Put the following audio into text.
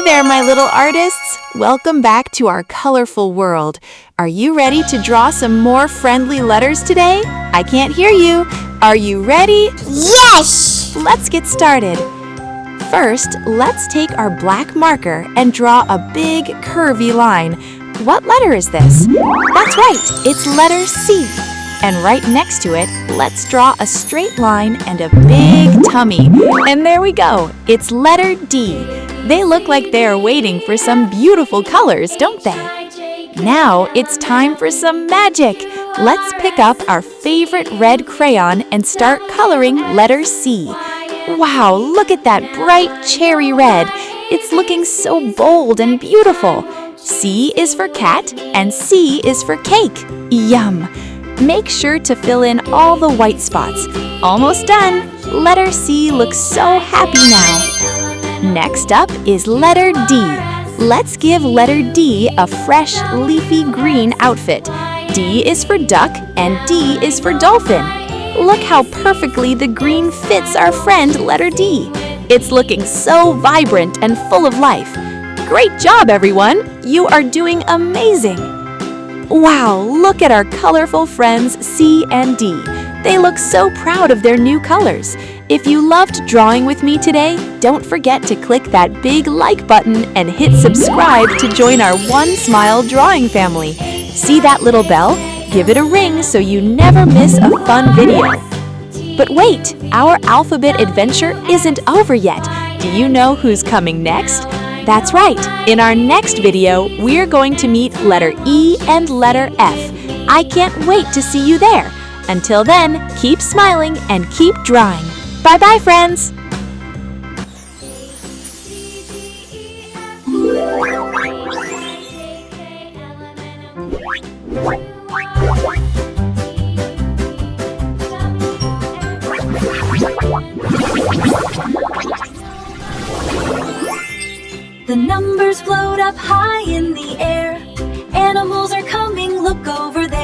Hey there, my little artists! Welcome back to our colorful world. Are you ready to draw some more friendly letters today? I can't hear you. Are you ready? Yes! Let's get started. First, let's take our black marker and draw a big, curvy line. What letter is this? That's right, it's letter C. And right next to it, let's draw a straight line and a big tummy. And there we go, it's letter D. They look like they are waiting for some beautiful colors, don't they? Now it's time for some magic. Let's pick up our favorite red crayon and start coloring letter C. Wow, look at that bright cherry red. It's looking so bold and beautiful. C is for cat and C is for cake. Yum! Make sure to fill in all the white spots. Almost done. Letter C looks so happy now. Next up is letter D. Let's give letter D a fresh, leafy green outfit. D is for duck and D is for dolphin. Look how perfectly the green fits our friend letter D. It's looking so vibrant and full of life. Great job, everyone! You are doing amazing! Wow, look at our colorful friends C and D. They look so proud of their new colors. If you loved drawing with me today, don't forget to click that big like button and hit subscribe to join our One Smile drawing family. See that little bell? Give it a ring so you never miss a fun video. But wait, our alphabet adventure isn't over yet. Do you know who's coming next? That's right, in our next video, we're going to meet letter E and letter F. I can't wait to see you there. Until then, keep smiling and keep drawing. Bye-bye, friends! The numbers float up high in the air. Animals are coming, look over there.